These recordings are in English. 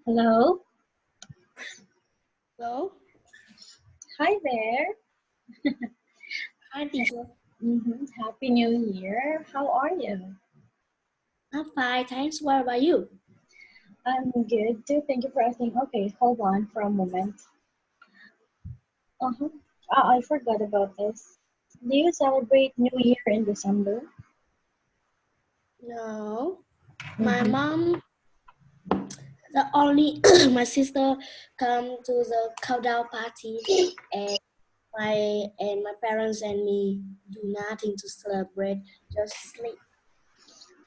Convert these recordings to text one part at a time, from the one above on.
Hello. Hello. Hi there. Hi, teacher. Happy New Year. How are you? I'm fine, thanks. What about you? I'm good too. Thank you for asking. Okay, hold on for a moment. Uh-huh. I forgot about this. Do you celebrate New Year in December? No, my Mm-hmm. mom, the only my sister come to the countdown party, and my parents and me do nothing to celebrate, just sleep.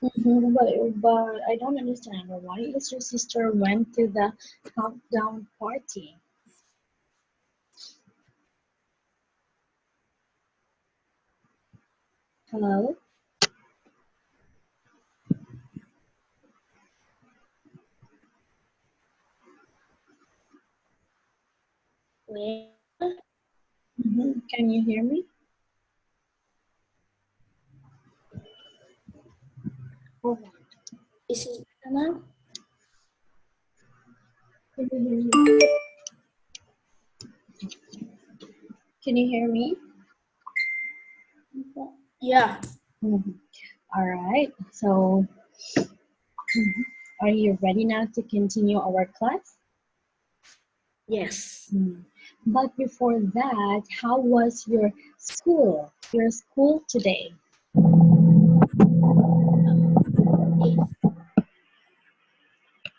But I don't understand. Why is your sister went to the countdown party? Hello? Where Can you hear me? Hold on. is it now? Can you hear me? Can you hear me? Yeah. Mhm. All right. So, are you ready now to continue our class? Yes. But before that, how was your school? Your school today?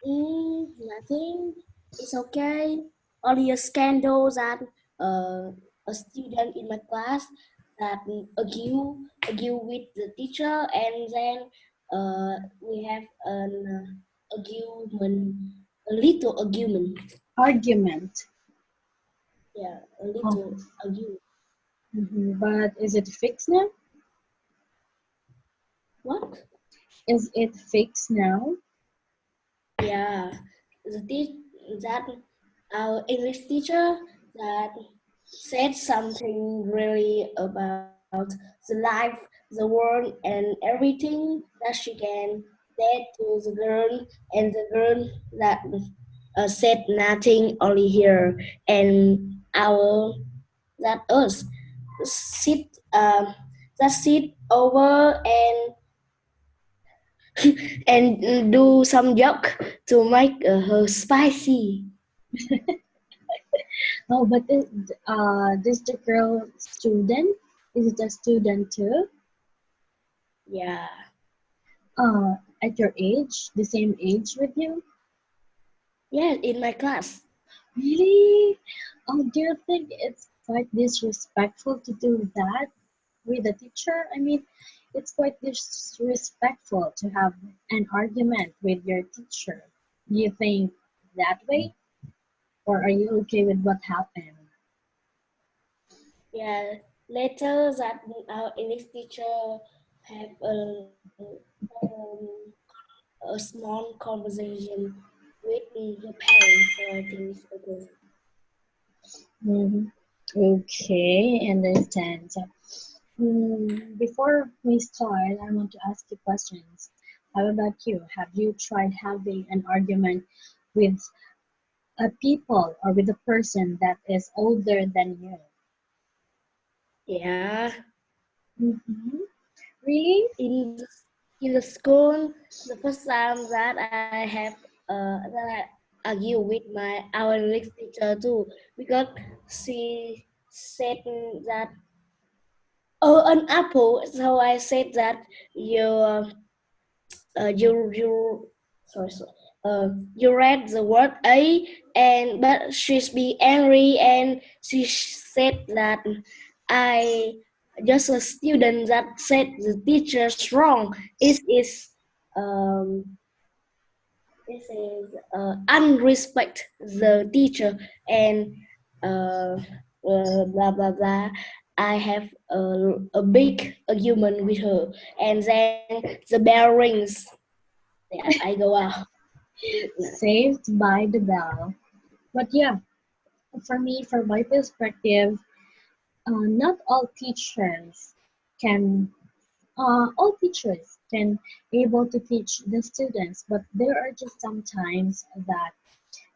It's nothing. It's okay. Only a scandal that a student in my class that argue with the teacher, and then we have an argument, a little argument. Argument. Yeah, a Oh, little argument. But is it fixed now? What? Is it fixed now? Yeah, the that our English teacher that said something really about the life, the world, and everything that she can say to the girl, and the girl that said nothing only here, and our that us sit that sit over and do some joke to make her spicy. Oh, but this the girl student? Is it a student too? Yeah. At your age, the same age with you? Yeah, in my class. Really? Oh, do you think it's quite disrespectful to do that with a teacher? I mean, it's quite disrespectful to have an argument with your teacher. Do you think that way? Or are you okay with what happened? Yeah. Later that our English teacher have um, a small conversation with her parents, so I think it's okay. hmm Okay, understand. So, before we start, I want to ask you questions. How about you? Have you tried having an argument with a people or with a person that is older than you? Yeah. Mm-hmm. Really? In the, in the school, the first time that that I argue with our English teacher too, because she said that an apple. So I said that you you sorry, sorry. You read the word a, and but she's be angry, and she said that I just a student that said the teacher's wrong. Um this is unrespect the teacher, and blah blah blah. I have a big argument with her, and then the bell rings. Yeah, I go out. Saved by the bell. But yeah, for me, from my perspective, not all teachers can able to teach the students, but there are just some times that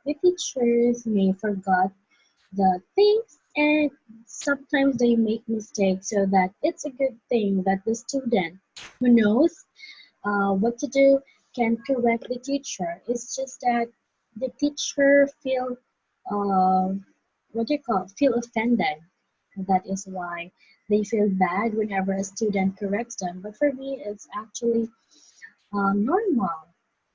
The teachers may forget the things and sometimes they make mistakes, so that it's a good thing that the student who knows what to do can correct the teacher. It's just that the teacher feel uh, what do you call feel offended. That is why they feel bad whenever a student corrects them. But for me, it's actually normal.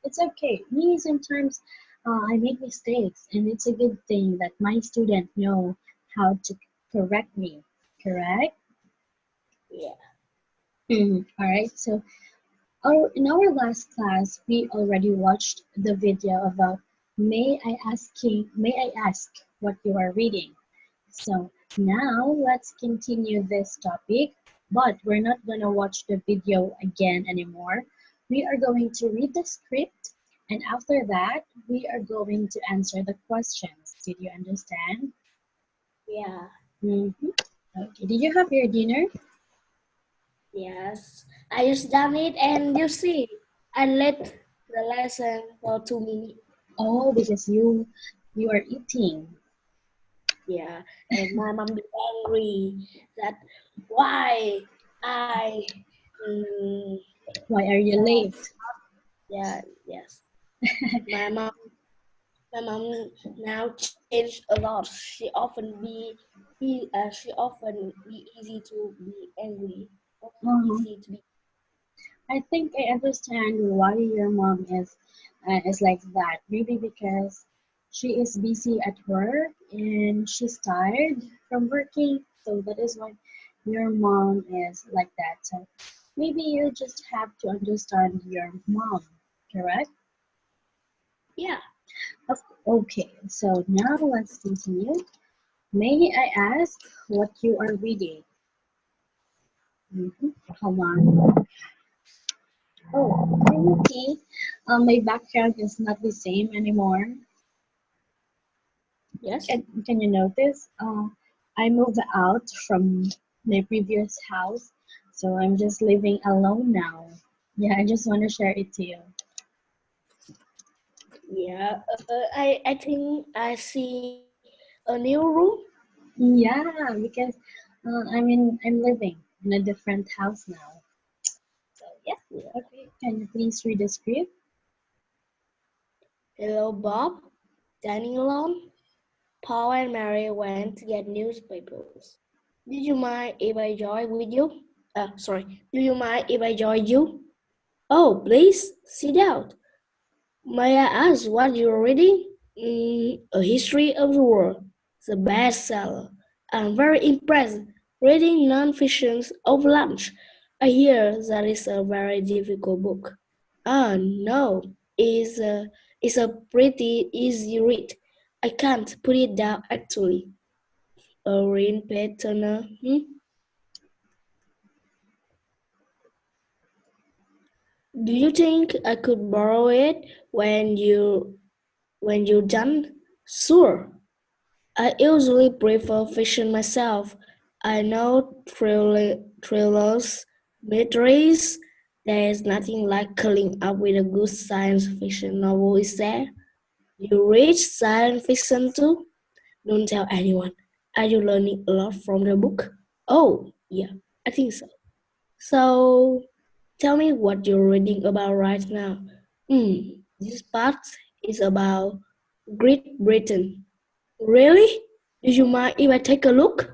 It's okay. Me sometimes I make mistakes, and it's a good thing that my student know how to correct me. Correct? Yeah. All right. So in our last class, we already watched the video about may I ask what you are reading. So now let's continue this topic, but we're not gonna watch the video again anymore. We are going to read the script, and after that, we are going to answer the questions. Did you understand? Yeah. Mm-hmm. Okay. Did you have your dinner? Yes. I just done it and you see, I let the lesson for 2 minutes. Oh, because you are eating. Yeah. And my mom be angry that why I mm, Why are you uh, late? yeah, yes. My mom my mom now changed a lot. She often be easy to be angry. Often Uh-huh. easy to be. I think I understand why your mom is like that. Maybe because she is busy at work and she's tired from working, so that is why your mom is like that. So maybe you just have to understand your mom, correct? Yeah. Okay, so now let's continue. May I ask what you are reading? Mhm. Hold on. Oh, can you see? My background is not the same anymore. Yes. Can you notice? I moved out from my previous house, so I'm just living alone now. Yeah, I just want to share it to you. Yeah. I think I see a new room. Yeah, because I'm living in a different house now. So yeah, Yeah. okay. Can you please read the script? Hello, Bob. Dining alone. Paul and Mary went to get newspapers. Did you mind if I join with you? Sorry. Do you mind if I join you? Oh, please sit down. May I ask what you're reading? A History of the World. It's a bestseller. I'm very impressed. Reading non-fiction over lunch. I hear that is a very difficult book. Ah, no. It's a pretty easy read. I can't put it down actually. A rain pattern. Do you think I could borrow it when you're done? Sure. I usually prefer fiction myself. I know thrillers, mysteries. There's nothing like curling up with a good science fiction novel, is there? You read science fiction too? Don't tell anyone. Are you learning a lot from the book? Oh, yeah, I think so. So, tell me what you're reading about right now. This part is about Great Britain. Really? Do you mind if I take a look?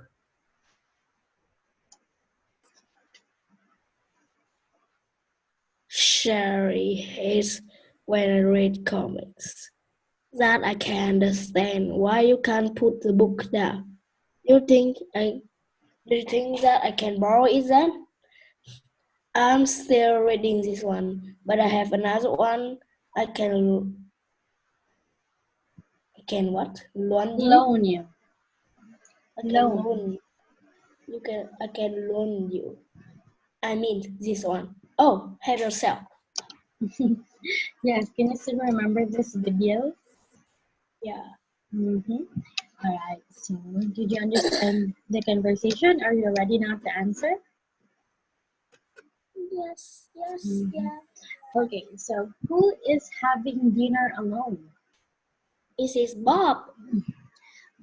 Sherry hates when I read comics. That I can understand why you can't put the book down. You think I do you think that I can borrow it then? I'm still reading this one, but I have another one I can what? Loan you? Loan you. I can Loan. loan you. I can loan you. I mean this one. Oh, have yourself. Yes, can you still remember this video? Yeah. Mm-hmm. All right. So, did you understand the conversation? Are you ready now to answer? Yes, Mm-hmm. yeah. Okay. So, who is having dinner alone? It is Bob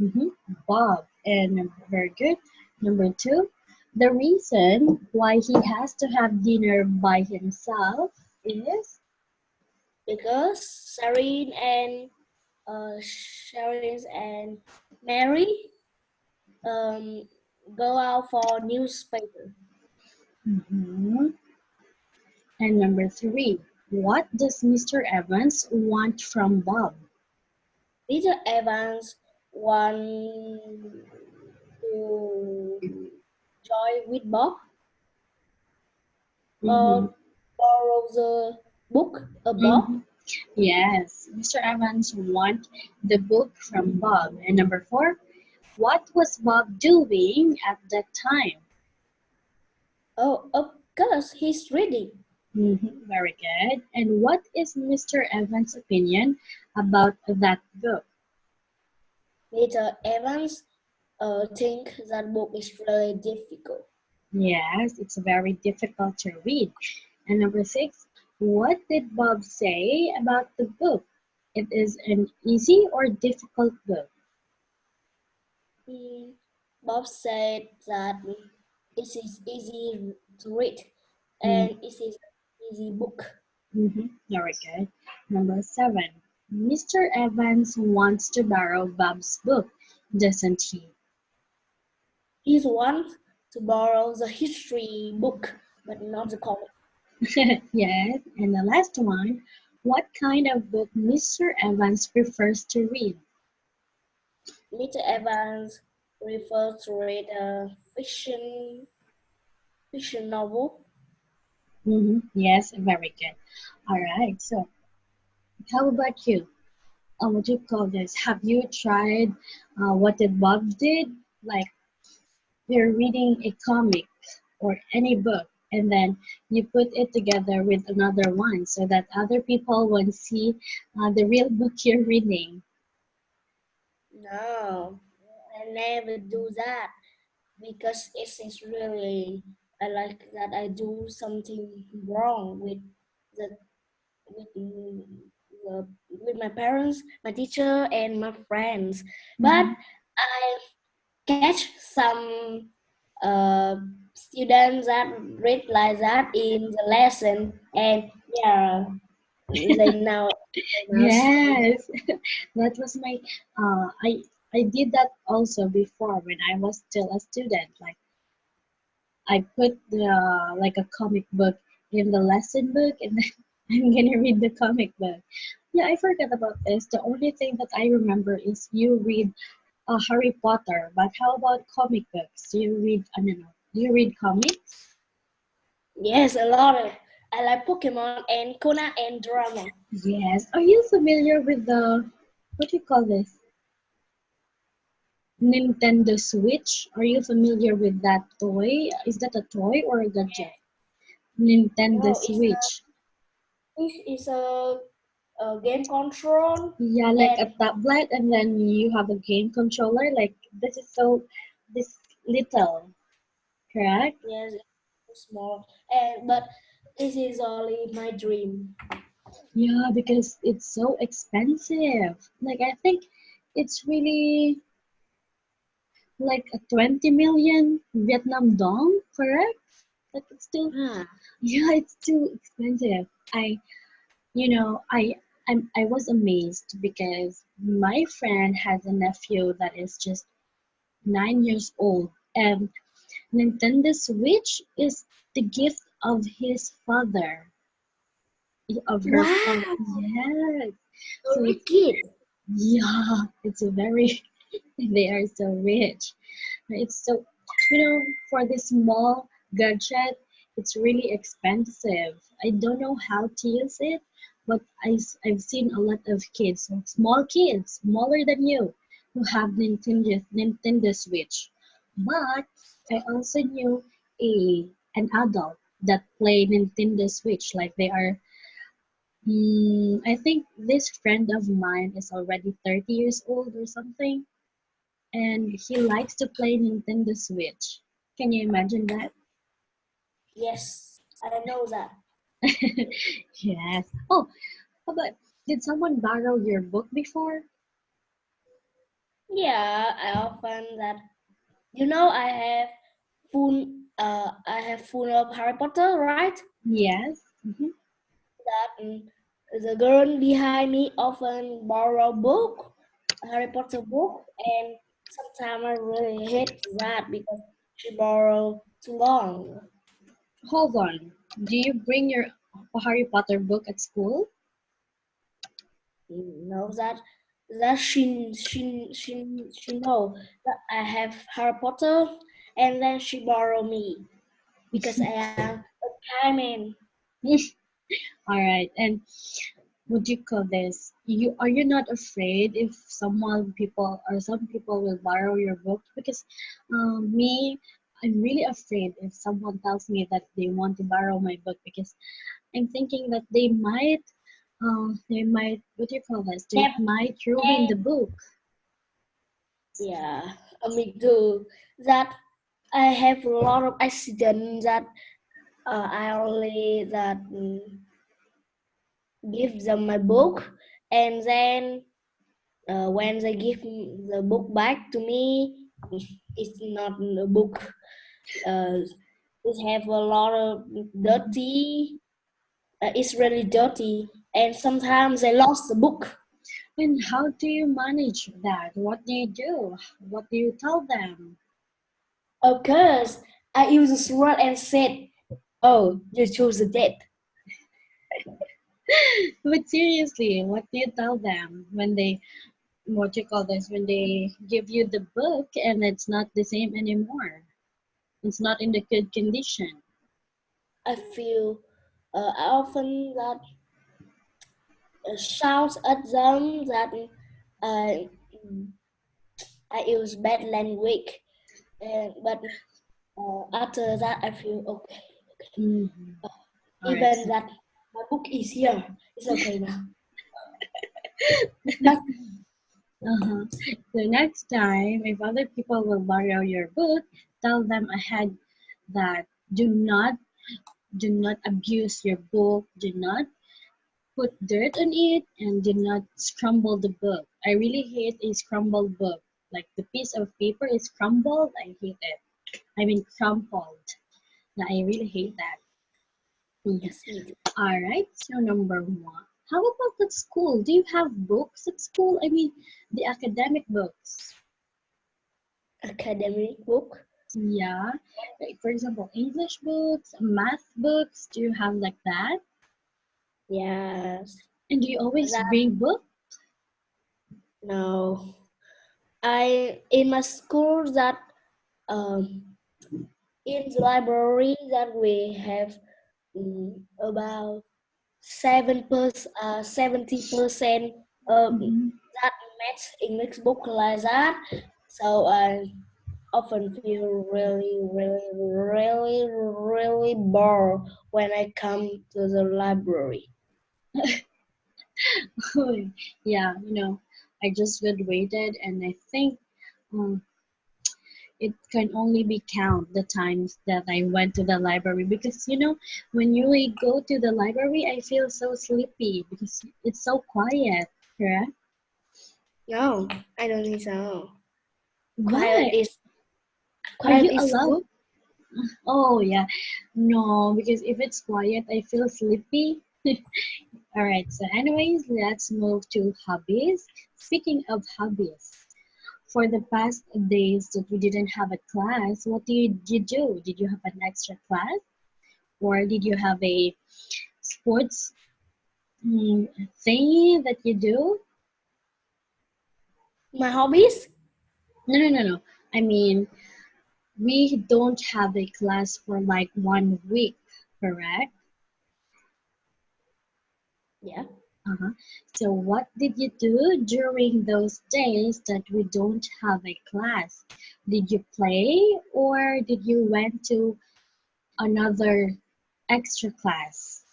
Mm-hmm. Bob. And very good. Number two, the reason why he has to have dinner by himself is. because Sharon and Mary um, go out for newspaper. Mhm. And number three, what does Mr. Evans want from Bob? Peter Evans want to join with Bob Mm-hmm. or borrow the book of Bob. Mm-hmm. Yes, Mr. Evans want the book from Bob. And number four, what was Bob doing at that time? Oh, of course, he's reading. Mhm, very good. And what is Mr. Evans' opinion about that book? Peter Evans think that book is really difficult. Yes, it's very difficult to read. And number six, what did Bob say about the book? It is an easy or difficult book? Mm, Bob said that it is easy to read and it is an easy book. Mm-hmm. Very good. Number seven, Mr. Evans wants to borrow Bob's book, doesn't he? He wants to borrow the history book, but not the comic. Yes. And the last one, what kind of book Mr. Evans prefers to read? Mr. Evans prefers to read a fiction novel. Yes, very good. All right. So, how about you? What do you call this? Have you tried what did Bob did? Like you're reading a comic or any book, and then you put it together with another one so that other people will see the real book you're reading. No, I never do that because it is really I like that I do something wrong the with with my parents, my teacher, and my friends. But Hmm. I catch some uh, students that read like that in the lesson, and yeah, they now see. Yes, that was my. I did that also before when I was still a student. Like I put the like a comic book in the lesson book, and then I'm gonna read the comic book. Yeah, I forgot about this. The only thing that I remember is you read Harry Potter. But how about comic books? Do you read? I don't know. Do you read comics? Yes, a lot of. I like Pokemon and Conan and drama. Yes. Are you familiar with the what do you call this? Nintendo Switch. Are you familiar with that toy? Is that a toy or a gadget? Nintendo No, Switch. it's a game control Yeah, like a and tablet, and then you have a game controller. Like this is so this little, correct? yes, it's small. And but this is only my dream. Yeah, because it's so expensive. Like I think it's really like a 20 million Vietnam dong, correct? Like it's still, Ah, yeah, it's too expensive. I was amazed because my friend has a nephew that is just 9 years old, and Nintendo Switch is the gift of his father, of her father. wow, Yes. a So rich it's, kid. yeah, it's a very, they are so rich. It's so, for this small gadget, it's really expensive. I don't know how to use it, but I've seen a lot of kids, so small kids, smaller than you, who have Nintendo Switch. But I also knew an adult that play Nintendo Switch, like they are. I think this friend of mine is already 30 years old or something, and he likes to play Nintendo Switch. Can you imagine that? Yes, I know that. Yes. Oh, how about did someone borrow your book before? Yeah, I often that I have full of Harry Potter, right? Yes. Mhm. That the girl behind me often borrow book, Harry Potter book, and sometimes I really hate that because she borrow too long. Hold on. Do you bring your Harry Potter book at school? Know that she know that I have Harry Potter, and then she borrow me because I am a timing. All right. And what do you call this? You not afraid if someone people or some people will borrow your book? Because me, I'm really afraid if someone tells me that they want to borrow my book because I'm thinking that they might what do you call this? They Yep. might ruin the book. Yeah, me too. That I have a lot of accidents that I only give them my book, and then when they give the book back to me, it's not a book. It have a lot of dirty. It's really dirty, and sometimes I lost the book. And how do you manage that? What do you do? What do you tell them? Of course, I use a sword and said, "Oh, you chose the dead." But seriously, what do you tell them when they what you call this when they give you the book and it's not the same anymore? It's not in the good condition. I feel I often that shout at them that uh, I use bad language, but after that I feel okay. Mm-hmm. All right. Even that my book is here, it's okay now. It's not. Uh-huh. So next time, if other people will borrow your book, tell them ahead that do not do not abuse your book, do not put dirt on it, and do not scramble the book. I really hate a scrambled book. Like the piece of paper is crumbled, I hate it. I mean crumpled. No, I really hate that. Mhm. Yes, me too. All right, so number one. How about at school? Do you have books at school? I mean, the academic books. Academic book. Yeah, like for example, English books, math books. Do you have like that? Yes. And do you always That bring book? no. I in my school that um in the library that we have about 70% Mhm. that match English book like that. So I often feel really bored when I come to the library. Yeah, I just graduated, and I think um, it can only be count the times that I went to the library because when you go to the library, I feel so sleepy because it's so quiet, correct? No, I don't think so. Quiet Why? is Are quiet you is allowed? good. Oh yeah, no, because if it's quiet, I feel sleepy. All right, so anyways, let's move to hobbies. Speaking of hobbies, for the past days that we didn't have a class, what did you do? Did you have an extra class? Or did you have a sports thingy that you do? My hobbies? No, no, no, no. I mean, we don't have a class for like 1 week, correct? Yeah. Uh-huh. So what did you do during those days that we don't have a class? Did you play or did you went to another extra class?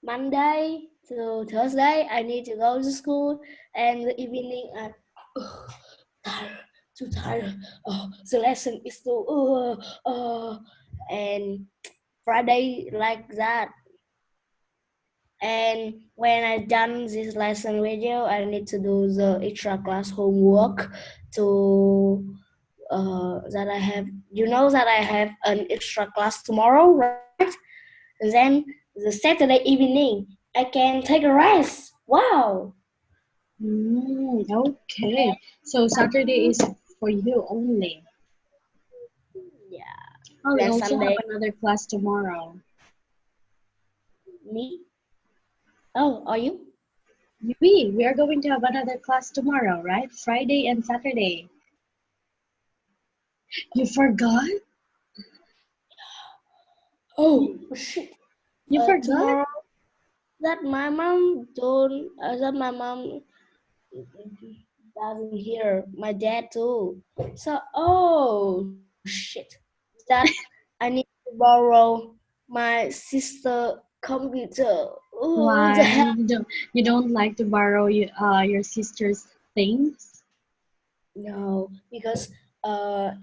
Monday to Thursday, I need to go to school, and the evening, tired, too tired. Oh, the lesson is so, and Friday like that. And when I done this lesson video, I need to do the extra class homework to that I have. You know that I have an extra class tomorrow, right? And then the Saturday evening, I can take a rest. Wow! Okay. So Saturday is for you only. Yeah. Oh, we Then also have Sunday, another class tomorrow. me. Oh, are you? We are going to have another class tomorrow, right? Friday and Saturday. You forgot? Oh shit! You forgot? Tomorrow that my mom don't that my mom doesn't hear my dad too. So oh shit! That I need to borrow my sister computer. Oh the Why? hell You don't like to borrow your sister's things? no because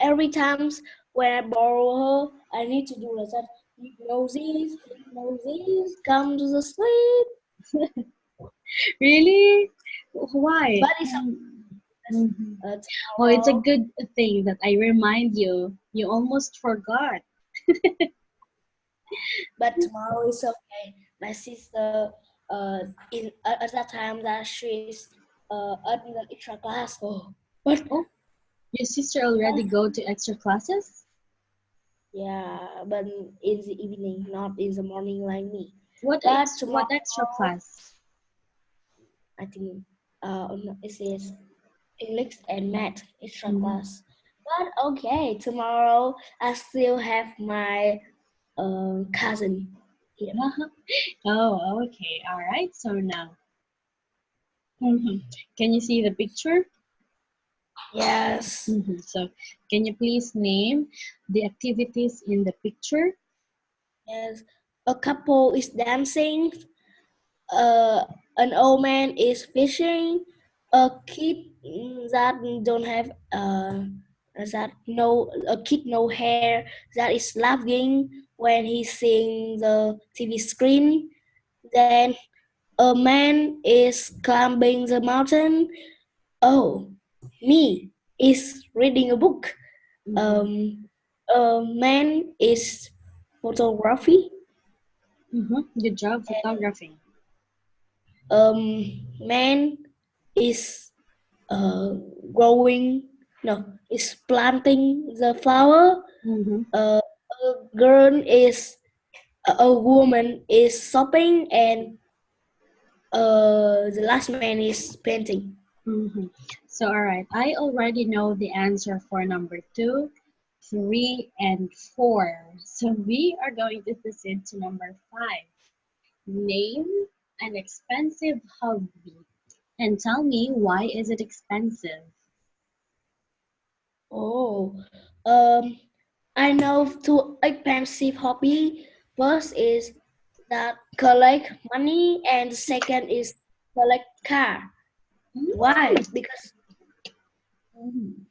every times when I borrow her I need to do like that hypnosis come to the sleep Really? Why? but it's Mhm. Oh, it's a tomorrow. good thing that I remind you. You almost forgot. But tomorrow is okay. My sister, in at that time that she's at the extra class. Oh, Oh, your sister already go to extra classes? yeah, but in the evening, not in the morning like me. But What tomorrow, extra class? I think, no, it says English and math extra Mhm. class. But okay, tomorrow I still have my cousin here. Oh, okay. All right. So now, can you see the picture? Yes. So, can you please name the activities in the picture? Yes, a couple is dancing, uh, an old man is fishing, a kid that don't have that no a kid no hair that is laughing when he's seeing the TV screen. Then a man is climbing the mountain. Oh, me is reading a book. Mm-hmm. Um, a man is photography. Good job photographing. Man is uh, growing no is planting the flower Mm-hmm. a girl is a woman is shopping and the last man is painting. Mm-hmm. So, all right, I already know the answer for number two, three, and four. So, we are going to proceed to number five. Name an expensive hobby and tell me why is it expensive? Oh, um I know two expensive hobby. First is that collect money and the second is collect car. Why? Because Mm-hmm.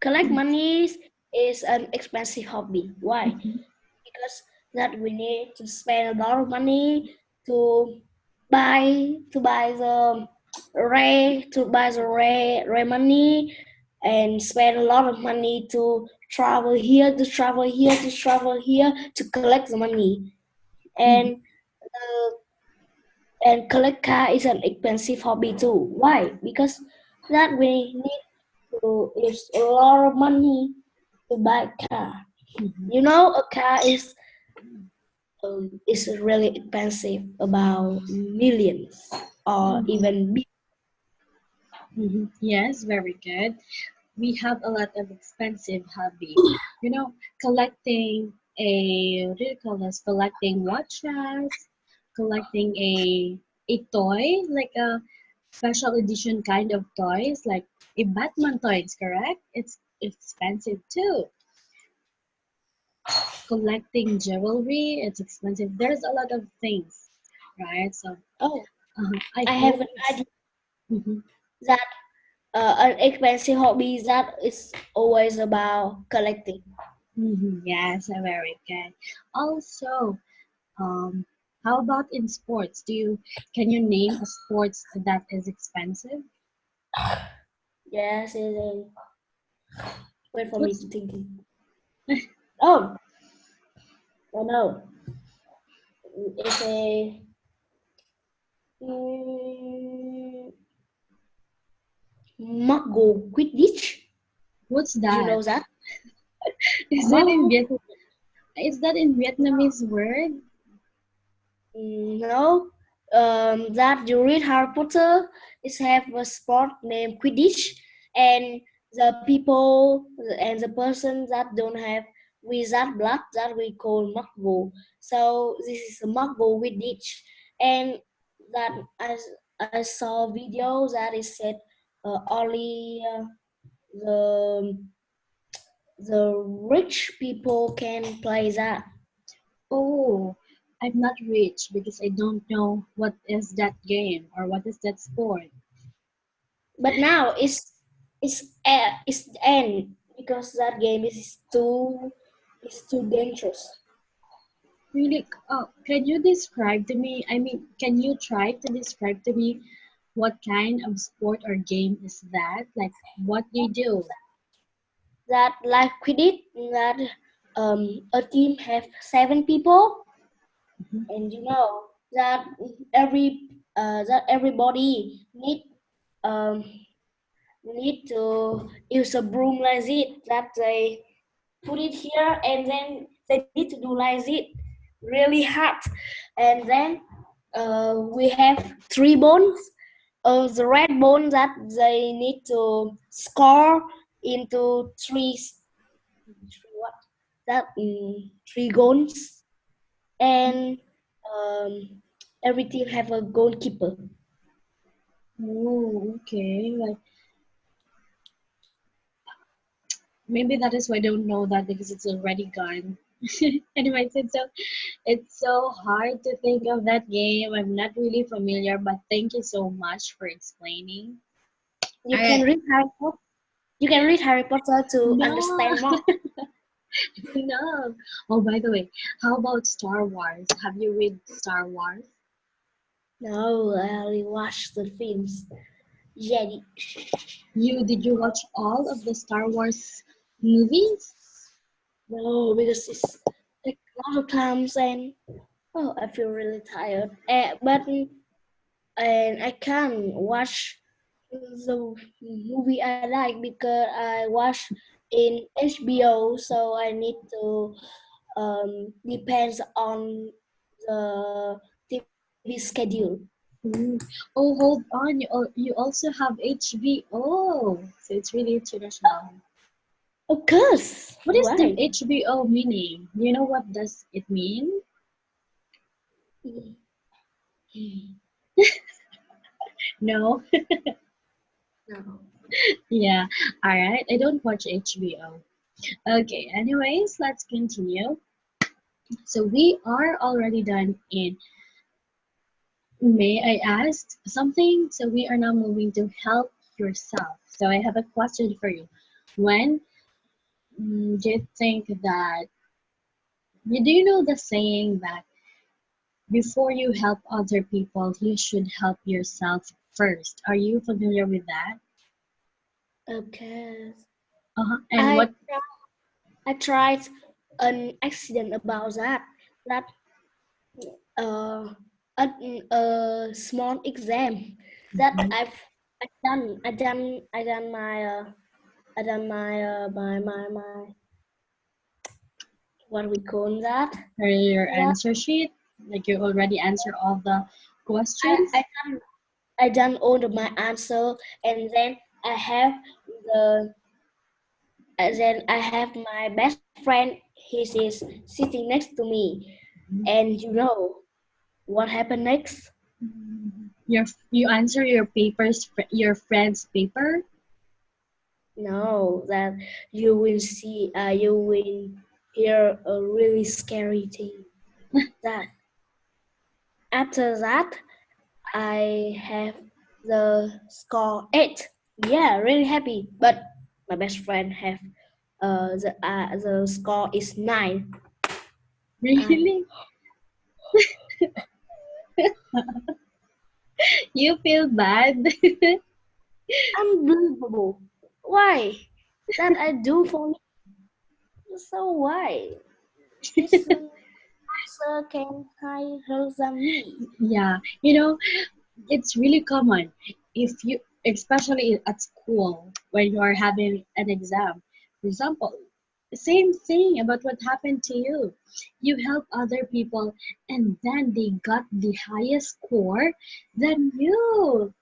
collect money is an expensive hobby. Why? Because that we need to spend a lot of money to buy the rare money and spend a lot of money to travel here to travel here to travel here to collect the money Mm-hmm. and collect car is an expensive hobby too. Why? Because that we need to use a lot of money to buy a car. Mm-hmm. You know, a car is really expensive, about millions or Mm-hmm. even Yes, very good. We have a lot of expensive hobby. You know, collecting what do you call this? Collecting watches, collecting a toy, like a special edition kind of toys, like a Batman toys, correct? It's expensive too. Collecting jewelry, it's expensive. There's a lot of things, right? So oh, I I have hope an it's. idea Mhm. that an expensive hobby that is always about collecting. Yes, very good. Also, um, How about in sports? Can you name a sports that is expensive? Yes, it is. Wait for me What's to think. Oh, oh no. It's a mm, Margot Quidditch. what's Do you that? know that? Is that in Margot. Is that in Vietnamese word? No. That you read Harry Potter is have a sport named Quidditch, and the people and the person that don't have wizard blood that we call Muggle. So this is a Muggle Quidditch, and that I saw video that is said only the the rich people can play that. Oh, I'm not rich because I don't know what is that game or what is that sport. But now it's the end because that game is too dangerous. Really, can you describe to me? I mean, can you try to describe to me what kind of sport or game is that? Like what you do? That like Quidditch, that a team have 7 people, Mhm. and you know that that everybody um need to use a broom like it that they put it here and then they need to do like it really hard, and then we have 3 bones. The red bone that they need to score into three what that 3 goals, and um, every team have a goalkeeper. Oh, okay. Like maybe that is why I don't know that because it's already gone. Anyways, it's so hard to think of that game. I'm not really familiar, but thank you so much for explaining. You All can right. read Harry Potter. You can read Harry Potter to No, understand more. no. Oh, by the way, how about Star Wars? Have you read Star Wars? No, I only watch the films. Jedi. Did you watch all of the Star Wars movies? No, because it's like a lot of times, and oh, I feel really tired. But and I can't watch the movie I like because I watch in HBO, so I need to depends on the TV schedule. Mm. Oh, hold on. You also have HBO, so it's really international. Of course, What is the right? HBO meaning? You know what does it mean? No. No. Yeah. All right. I don't watch HBO. Okay. Anyways, let's continue. So we are already done in May I ask something? So we are now moving to help yourself. So I have a question for you. When do you think that do you know the saying that before you help other people, you should help yourself first? Are you familiar with that? Okay. Uh-huh. And I what I tried an accident about that. That uh, a small exam that mhm, I done my what we call that. or your What answer sheet? Like you already answered all the I I questions? done I done all of my answer, and then I have the then I have my best friend. He is sitting next to me, and you know what happened next? You answer your your friend's paper? No, that you will see, you will hear a really scary thing. That after that, I have the score 8. Yeah, really happy. But my best friend have the score is 9. And Really? You feel bad? Unbelievable. Why? That I do for him. So why? His answer can higher than me. Yeah, it's really common if you, especially at school, when you are having an exam. For example, same thing about what happened to you. You help other people and then they got the highest score than you.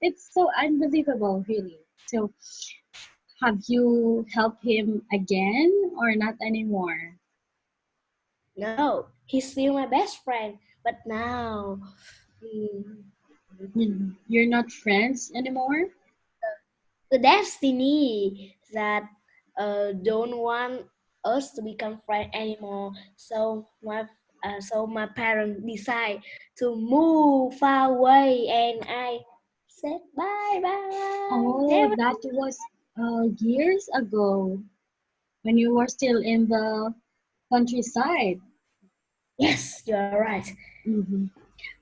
It's so unbelievable, really. So, have you helped him again or not anymore? No, he's still my best friend. But now, hmm, You're not friends anymore? the destiny that don't want us to become friends anymore. So my parents decide to move far away, and I said bye bye. Oh, Never. that was years ago when you were still in the countryside. Yes, you're right. hmm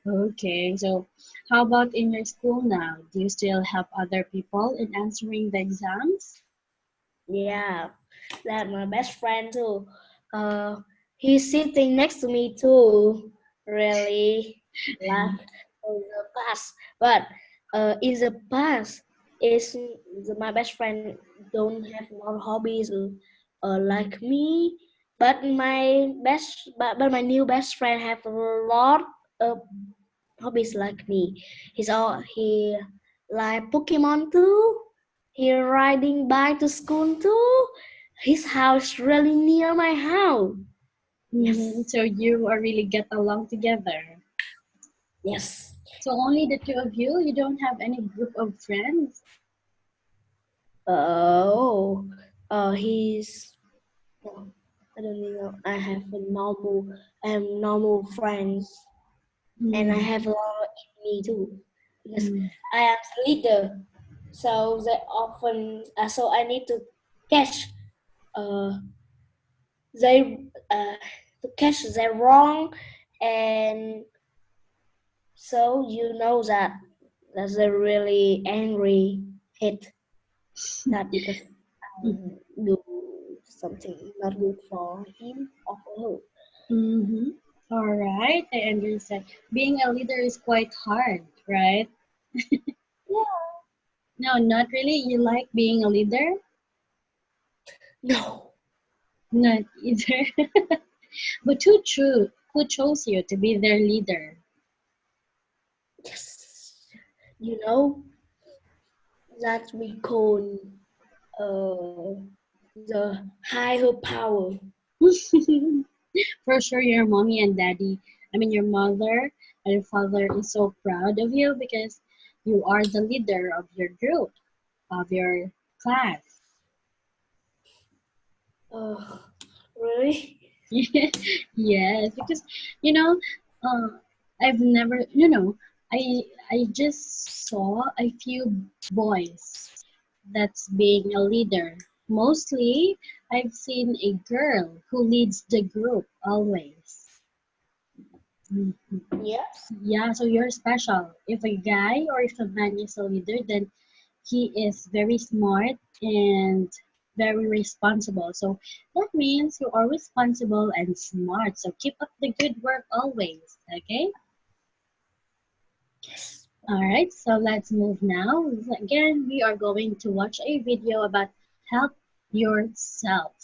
Okay, so how about in your school now? Do you still help other people in answering the exams? Yeah, that my best friend too. Uh, he's sitting next to me too. Really, like in the past, but in the past, is my best friend don't have more hobbies like me, but my new best friend have a lot of hobbies like me. He like Pokemon too. He riding bike to school too. His house really near my house. Yes, So you are really get along together. yes. So only the two of you? You don't have any group of friends? Oh, he's. Oh, I don't know. I have normal friends, and I Mm, have a lot in me too, because mm, I am the leader. So I need catch uh they to catch them wrong, and so you know that they're really angry hit that because mm, do something not good for him or for her. mm-hmm. All right, I understand. Being a leader is quite hard, right? Yeah. No, not really. You like being a leader? No. Not either. But who chose you to be their leader? Yes. You know that we call uh the higher power. For sure, your mommy and daddy, I mean, your mother and your father is so proud of you because you are the leader of your group, of your class. Really? Yes, because you know, uh, I've never, I just saw a few boys that's being a leader. Mostly, I've seen a girl who leads the group always. Mhm. Yes. Yeah, so you're special. If a guy or if a man is a leader, then he is very smart and very responsible. So that means you are responsible and smart. So keep up the good work always. Okay? Yes. All right, so let's move now. Again, we are going to watch a video about help yourself.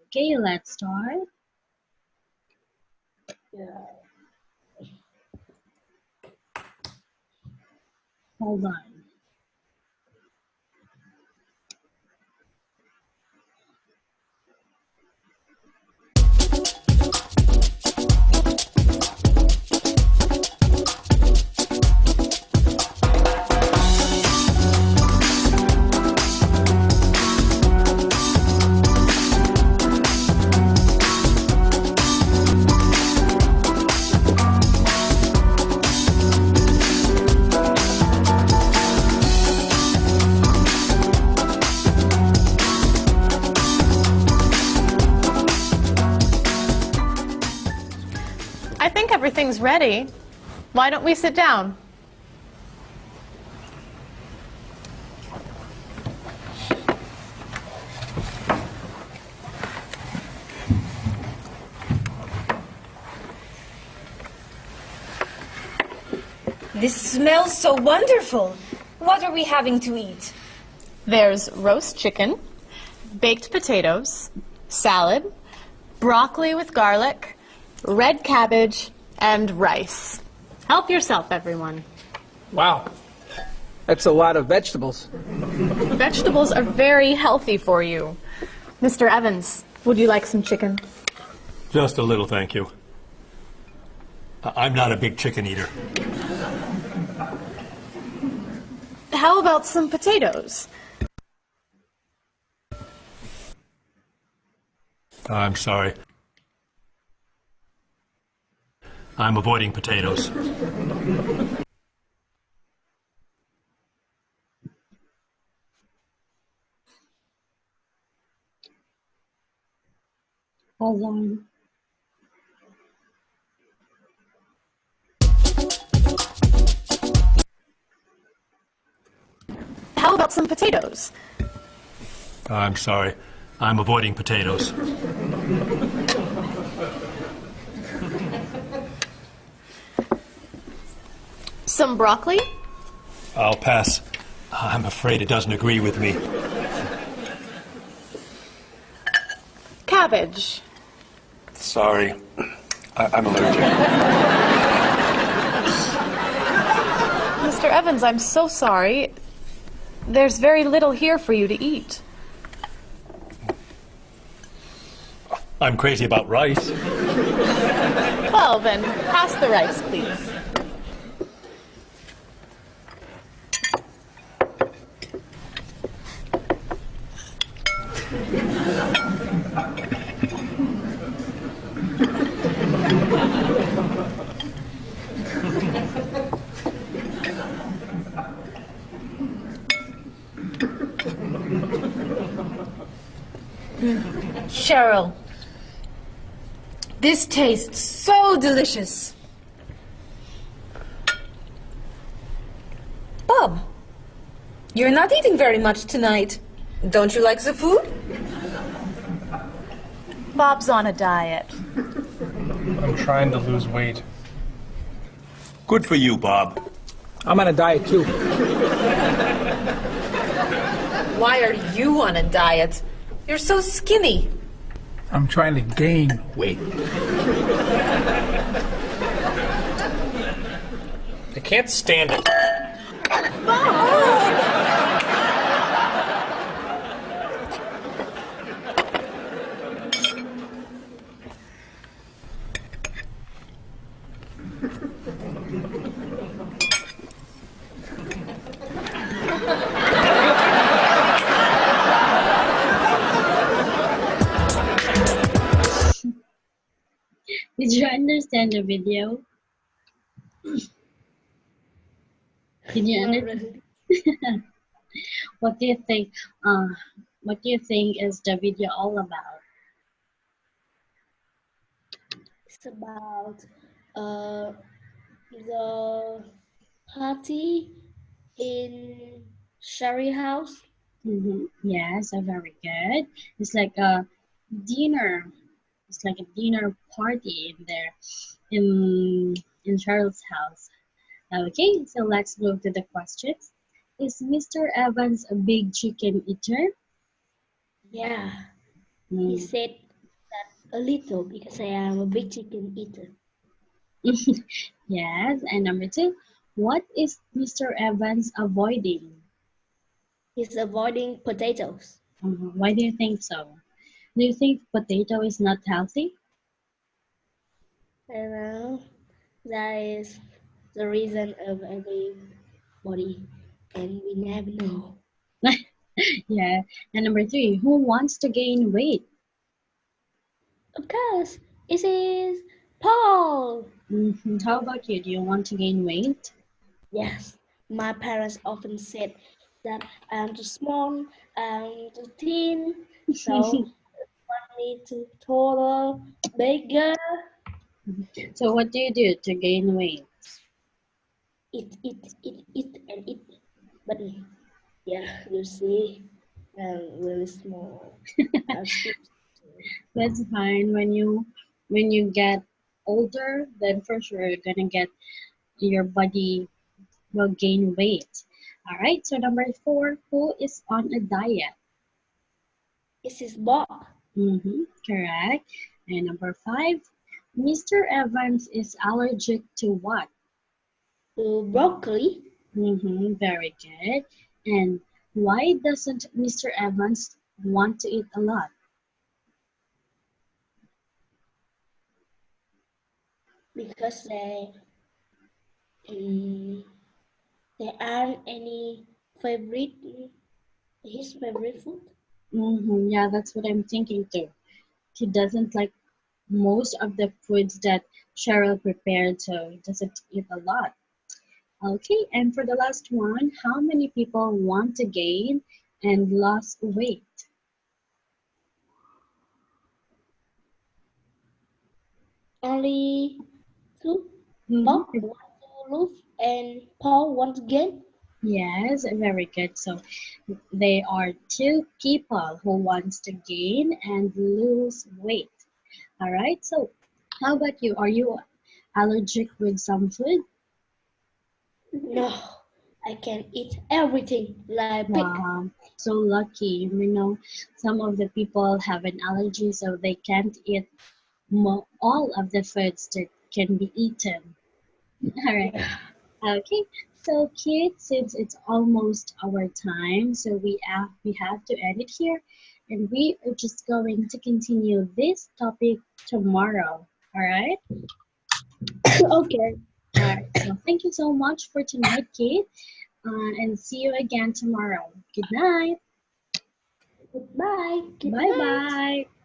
Okay, let's start. Yeah. Hold on. everything's ready, why don't we sit down? This smells so wonderful. What are we having to eat? There's roast chicken, baked potatoes, salad, broccoli with garlic, red cabbage, and rice. Help yourself, everyone. Wow, that's a lot of vegetables. Vegetables are very healthy for you. Mr. Evans, would you like some chicken? Just a little, thank you. I'm not a big chicken eater. How about some potatoes? I'm sorry. I'm avoiding potatoes. Hold on. How about some potatoes? I'm sorry. I'm avoiding potatoes. Some broccoli? I'll pass. I'm afraid it doesn't agree with me. Cabbage? Sorry. I'm allergic. Mr. Evans, I'm so sorry. There's very little here for you to eat. I'm crazy about rice. Well, then, pass the rice, please. Cheryl, this tastes so delicious. Bob, you're not eating very much tonight. Don't you like the food? Bob's on a diet. I'm trying to lose weight. Good for you, Bob. I'm on a diet too. Why are you on a diet? You're so skinny. I'm trying to gain weight. I can't stand it. Did you understand the video? Did you understand? What do you think? What do you think is the video all about? It's about the party in Sherry house. Yes, very good. It's like a dinner. It's like a dinner party in there, in Charles' house. Okay, so let's move to the questions. Is Mr. Evans a big chicken eater? Yeah, he Mm. said that a little because I am a big chicken eater. Yes, and number two, what is Mr. Evans avoiding? He's avoiding potatoes. Why do you think so? Do you think potato is not healthy? And that is the reason of everybody, and we never know. Yeah, and number three, who wants to gain weight? Of course, it is Paul. How about you? Do you want to gain weight? Yes, my parents often said that I'm too small, I'm too thin, so I need to taller, bigger. So what do you do to gain weight? Eat, and eat. But yeah, you see, I'm really small. I'm still. That's fine. When you get older, then for sure you're gonna get your body will gain weight. All right. So number 4, who is on a diet? This is Bob. Correct. And number 5, Mr. Evans is allergic to what? To broccoli Very good. And why doesn't Mr. Evans want to eat a lot? because there aren't any favorite his favorite food. Yeah, that's what I'm thinking too. He doesn't like most of the foods that Cheryl prepared, so he doesn't eat a lot. Okay, and for the last one, how many people want to gain and lose weight? Only two. Bob Mm-hmm. wants to lose and Paul wants to gain. Yes, very good. So they are two people who wants to gain and lose weight. All right. So how about you? Are you allergic with some food? No, I can eat everything like pig. Wow, so lucky. Some of the people have an allergy, so they can't eat all of the foods that can be eaten. All right. Yeah. Okay. So, kids, since it's almost our time, so we have to end it here, and we are just going to continue this topic tomorrow. All right. Okay. All right. So, thank you so much for tonight, Kate, and see you again tomorrow. Good night. Goodbye. Good Bye night. bye.